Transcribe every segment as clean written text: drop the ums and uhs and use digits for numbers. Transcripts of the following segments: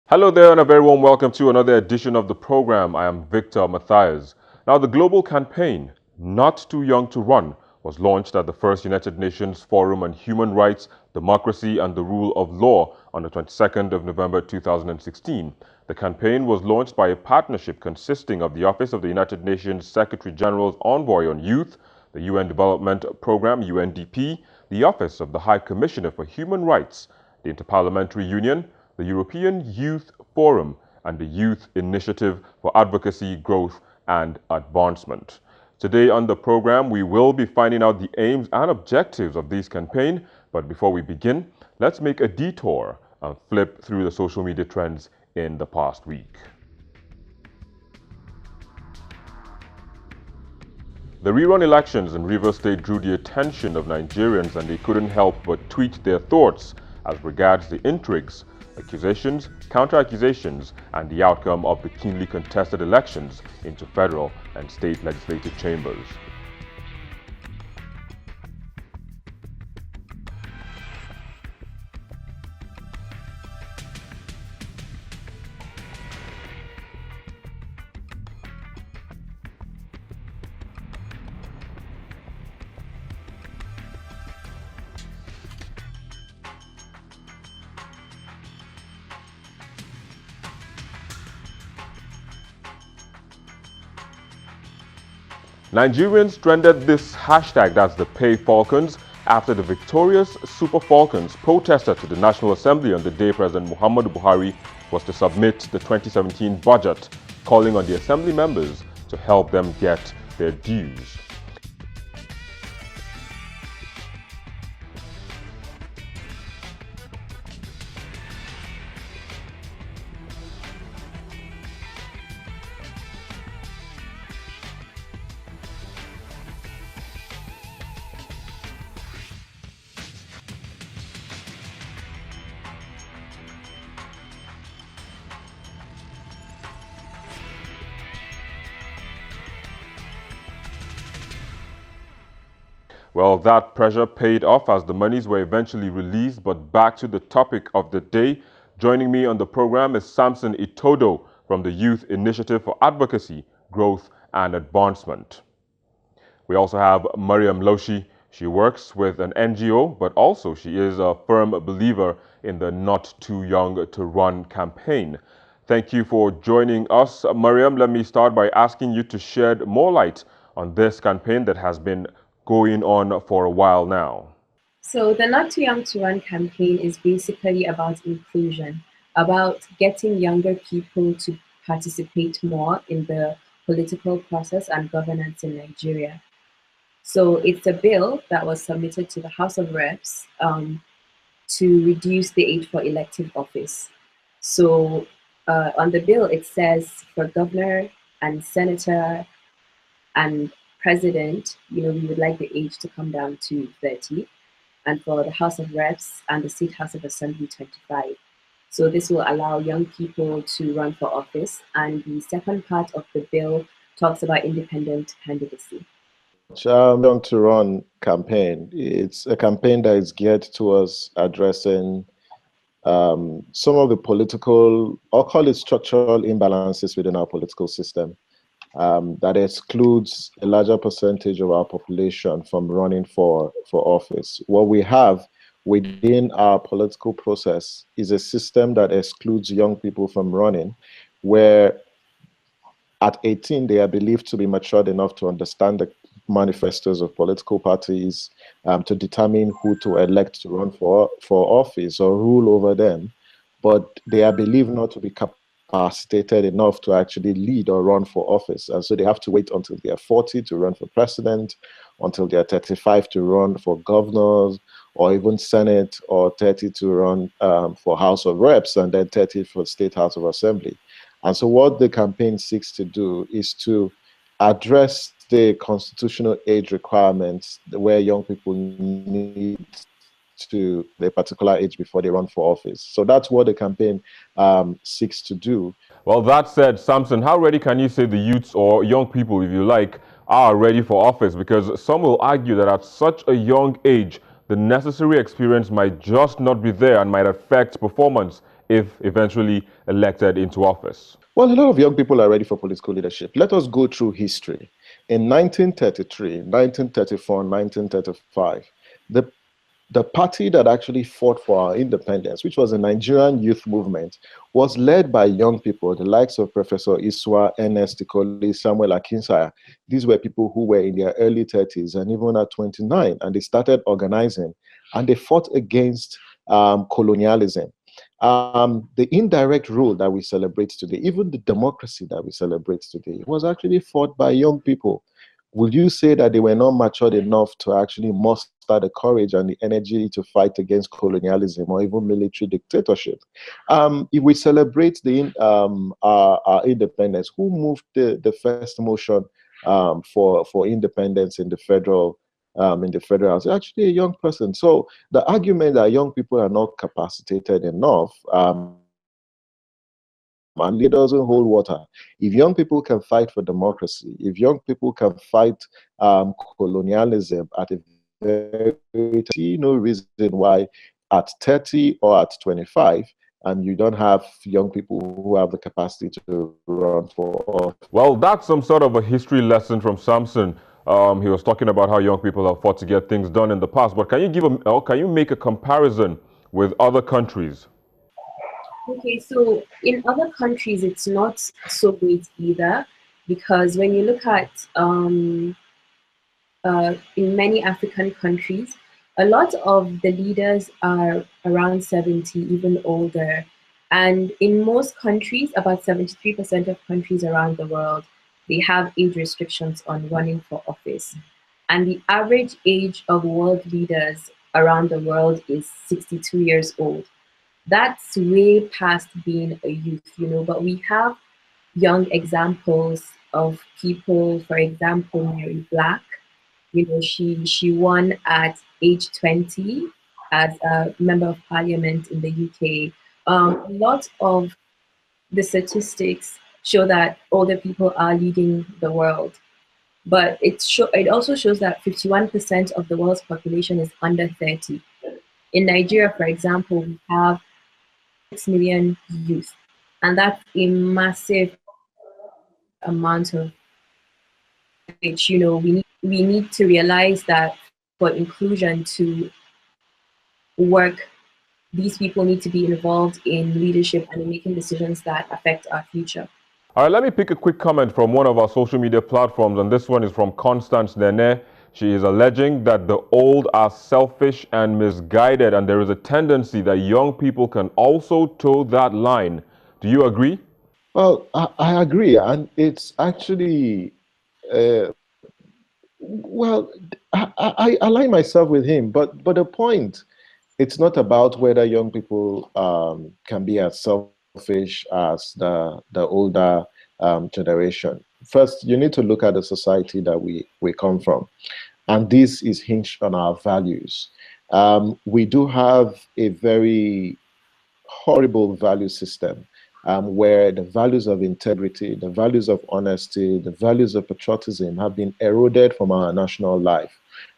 Hello there and a very warm welcome to another edition of the program. I am Victor Matthias. Now, the global campaign, Not Too Young to Run, was launched at the first United Nations Forum on Human Rights, Democracy and the Rule of Law on the 22nd of November 2016. The campaign was launched by a partnership consisting of the Office of the United Nations Secretary General's Envoy on Youth, the UN Development Programme UNDP, the Office of the High Commissioner for Human Rights, the Interparliamentary Union, the European Youth Forum, and the Youth Initiative for Advocacy, Growth and Advancement. Today on the program, we will be finding out the aims and objectives of this campaign. But before we begin, let's make a detour and flip through the social media trends in the past week. The rerun elections in Rivers State drew the attention of Nigerians, and they couldn't help but tweet their thoughts as regards the intrigues, accusations, counter-accusations, and the outcome of the keenly contested elections into federal and state legislative chambers. Nigerians trended this hashtag, that's the Pay Falcons, after the victorious Super Falcons protested to the National Assembly on the day President Muhammadu Buhari was to submit the 2017 budget, calling on the Assembly members to help them get their dues. Well, that pressure paid off as the monies were eventually released. But back to the topic of the day. Joining me on the program is Samson Itodo from the Youth Initiative for Advocacy, Growth and Advancement. We also have Mariam Loshi. She works with an NGO, but also she is a firm believer in the Not Too Young to Run campaign. Thank you for joining us, Mariam. Let me start by asking you to shed more light on this campaign that has been going on for a while now. So the Not Too Young to Run campaign is basically about inclusion, about getting younger people to participate more in the political process and governance in Nigeria. So it's a bill that was submitted to the House of Reps to reduce the age for elective office. So on the bill, it says for governor and senator and president, we would like the age to come down to 30, and for the House of Reps and the State House of Assembly, 25. So this will allow young people to run for office. And the second part of the bill talks about independent candidacy. Young to Run campaign. It's a campaign that is geared towards addressing some of the political, I'll call it structural imbalances within our political system. That excludes a larger percentage of our population from running for office. What we have within our political process is a system that excludes young people from running, where at 18 they are believed to be matured enough to understand the manifestos of political parties, to determine who to elect to run for office or rule over them, but they are believed not to be capacitated enough to actually lead or run for office. And so they have to wait until they are 40 to run for president, until they are 35 to run for governors or even Senate, or 30 to run for House of Reps, and then 30 for State House of Assembly. And so what the campaign seeks to do is to address the constitutional age requirements where young people need to the particular age before they run for office. So that's what the campaign seeks to do. Well, that said, Samson, how ready can you say the youths, or young people, if you like, are ready for office? Because some will argue that at such a young age, the necessary experience might just not be there and might affect performance if eventually elected into office? Well, a lot of young people are ready for political leadership. Let us go through history. In 1933, 1934, 1935, the party that actually fought for our independence, which was the Nigerian youth movement, was led by young people, the likes of Professor Iswa, Ernest Ikoli, Samuel Akinsanya. These were people who were in their early 30s and even at 29, and they started organizing, and they fought against colonialism. The indirect rule that we celebrate today, even the democracy that we celebrate today, was actually fought by young people. Would you say that they were not matured enough to actually muster the courage and the energy to fight against colonialism or even military dictatorship? If we celebrate our independence, who moved the first motion for independence in the federal House? Actually, a young person. So the argument that young people are not capacitated enough and it doesn't hold water. If young people can fight for democracy, if young people can fight colonialism at a very, see no reason why at 30 or at 25, and you don't have young people who have the capacity to run for office. Well, that's some sort of a history lesson from Samson. He was talking about how young people have fought to get things done in the past. But can you make a comparison with other countries? Okay, so in other countries, it's not so great either, because when you look at in many African countries, a lot of the leaders are around 70, even older. And in most countries, about 73% of countries around the world, they have age restrictions on running for office. And the average age of world leaders around the world is 62 years old. That's way past being a youth, but we have young examples of people. For example, Mary Black, she won at age 20 as a member of parliament in the UK. A lot of the statistics show that older people are leading the world, but it also shows that 51% of the world's population is under 30. In Nigeria, for example, we have 6 million youth, and that's a massive amount of which we need to realize that for inclusion to work, these people need to be involved in leadership and in making decisions that affect our future. All right, let me pick a quick comment from one of our social media platforms, and this one is from Constance Nene. She is alleging that the old are selfish and misguided, and there is a tendency that young people can also toe that line. Do you agree? Well, I agree, and it's actually, well, I align myself with him, but the point, it's not about whether young people can be as selfish as the older generation. First, you need to look at the society that we come from. And this is hinged on our values. We do have a very horrible value system where the values of integrity, the values of honesty, the values of patriotism have been eroded from our national life.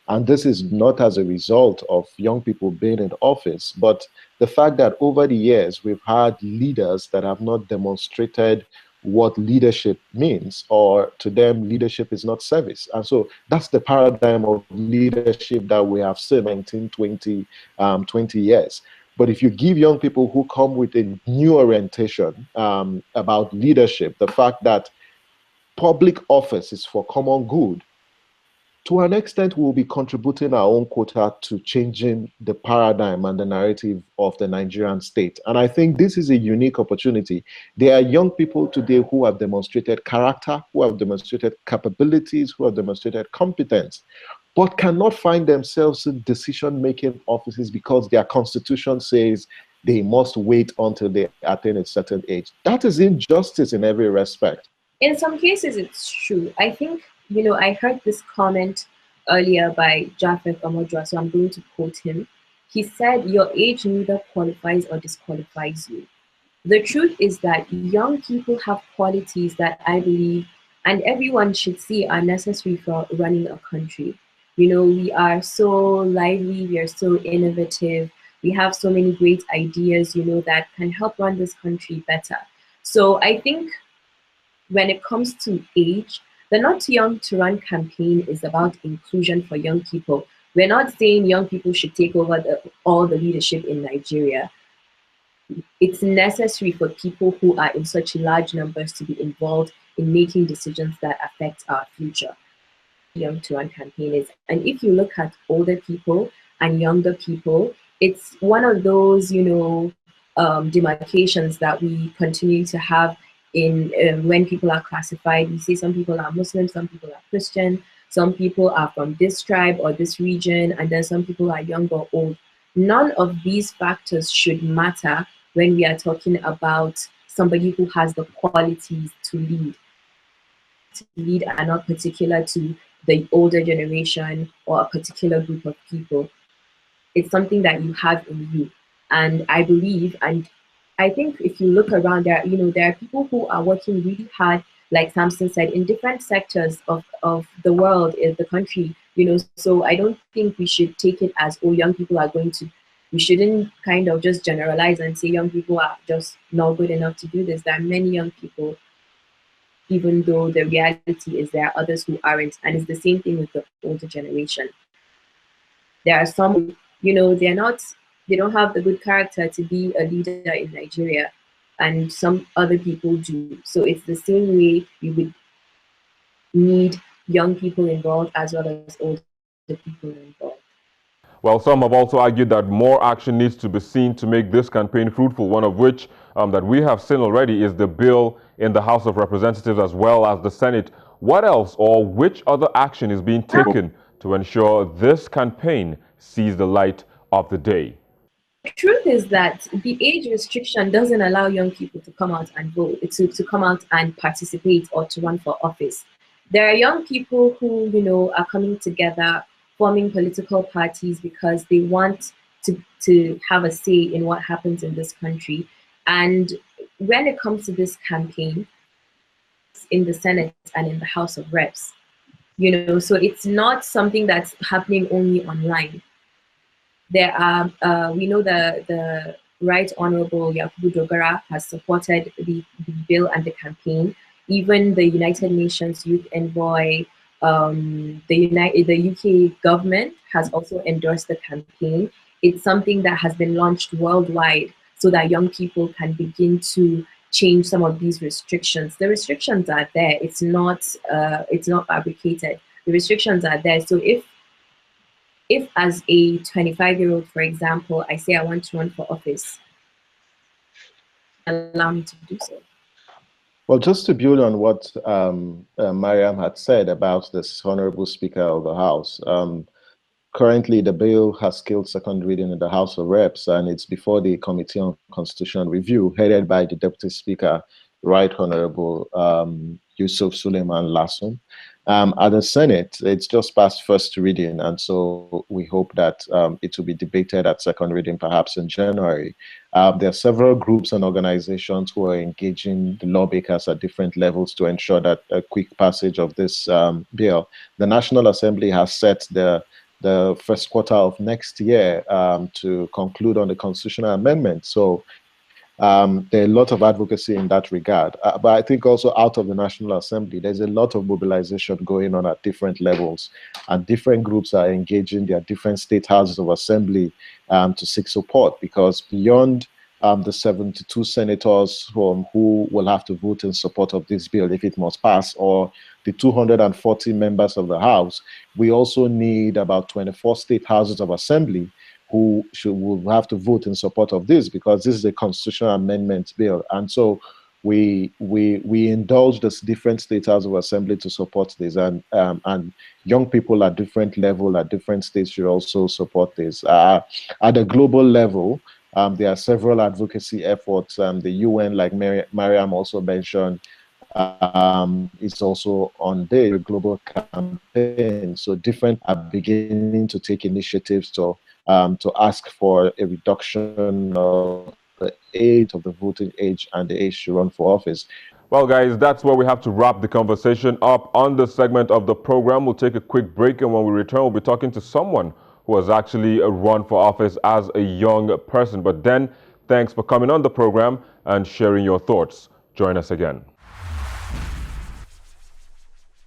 And this is not as a result of young people being in office, but the fact that over the years, we've had leaders that have not demonstrated what leadership means, or to them, leadership is not service. And so that's the paradigm of leadership that we have seen in 20 years. But if you give young people who come with a new orientation about leadership, the fact that public office is for common good, to an extent, we'll be contributing our own quota to changing the paradigm and the narrative of the Nigerian state. And I think this is a unique opportunity. There are young people today who have demonstrated character, who have demonstrated capabilities, who have demonstrated competence, but cannot find themselves in decision-making offices because their constitution says they must wait until they attain a certain age. That is injustice in every respect. In some cases, it's true. I think, I heard this comment earlier by Japhet Omodra, so I'm going to quote him. He said, "Your age neither qualifies or disqualifies you." The truth is that young people have qualities that I believe and everyone should see are necessary for running a country. We are so lively, we are so innovative, We have so many great ideas, that can help run this country better. So I think when it comes to age, the Not Too Young to Run campaign is about inclusion for young people. We're not saying young people should take over all the leadership in Nigeria. It's necessary for people who are in such large numbers to be involved in making decisions that affect our future. Young to Run campaign is. And if you look at older people and younger people, it's one of those, demarcations that we continue to have in when people are classified. We say some people are Muslim, some people are Christian, some people are from this tribe or this region, and then some people are young or old. None of these factors should matter when we are talking about somebody who has the qualities to lead. To lead are not particular to the older generation or a particular group of people. It's something that you have in you. And I believe, and I think if you look around there, there are people who are working really hard, like Samson said, in different sectors of the world, in the country, so I don't think we should take it as, oh, young people are going to, we shouldn't kind of just generalize and say young people are just not good enough to do this. There are many young people, even though the reality is there are others who aren't. And it's the same thing with the older generation. There are some, they don't have the good character to be a leader in Nigeria, and some other people do. So it's the same way you would need young people involved as well as older people involved. Well, some have also argued that more action needs to be seen to make this campaign fruitful, one of which that we have seen already is the bill in the House of Representatives as well as the Senate. What else or which other action is being taken to ensure this campaign sees the light of the day? The truth is that the age restriction doesn't allow young people to come out and vote, to come out and participate or to run for office. There are young people who, are coming together, forming political parties because they want to have a say in what happens in this country. And when it comes to this campaign, in the Senate and in the House of Reps, so it's not something that's happening only online. There are, we know the Right Honorable Yakubu Dogara has supported the bill and the campaign. Even the United Nations Youth Envoy, the UK government has also endorsed the campaign. It's something that has been launched worldwide so that young people can begin to change some of these restrictions. The restrictions are there. It's not fabricated. The restrictions are there. So if as a 25-year-old, for example, I say I want to run for office, allow me to do so. Well, just to build on what Mariam had said about this Honorable Speaker of the House, currently the bill has scaled second reading in the House of Reps, and it's before the Committee on Constitutional Review, headed by the Deputy Speaker, Right Honorable Yusuf Suleiman Lasson. At the Senate, it's just past first reading, and so we hope that it will be debated at second reading, perhaps in January. There are several groups and organizations who are engaging the lawmakers at different levels to ensure that a quick passage of this bill. The National Assembly has set the first quarter of next year to conclude on the constitutional amendment. So there are a lot of advocacy in that regard. But I think also out of the National Assembly, there's a lot of mobilization going on at different levels, and different groups are engaging their different state houses of assembly to seek support, because beyond the 72 senators who will have to vote in support of this bill if it must pass, or the 240 members of the House, we also need about 24 state houses of assembly who will have to vote in support of this, because this is a constitutional amendment bill. And so we indulge this different state houses of assembly to support this, and young people at different level, at different states should also support this. At a global level, there are several advocacy efforts. The UN, like Mariam also mentioned, is also on the global campaign. So different are beginning to take initiatives to ask for a reduction of the age of the voting age and the age to run for office. Well, guys, that's where we have to wrap the conversation up on this segment of the program. We'll take a quick break, and when we return, we'll be talking to someone who has actually run for office as a young person. But then, thanks for coming on the program and sharing your thoughts. Join us again.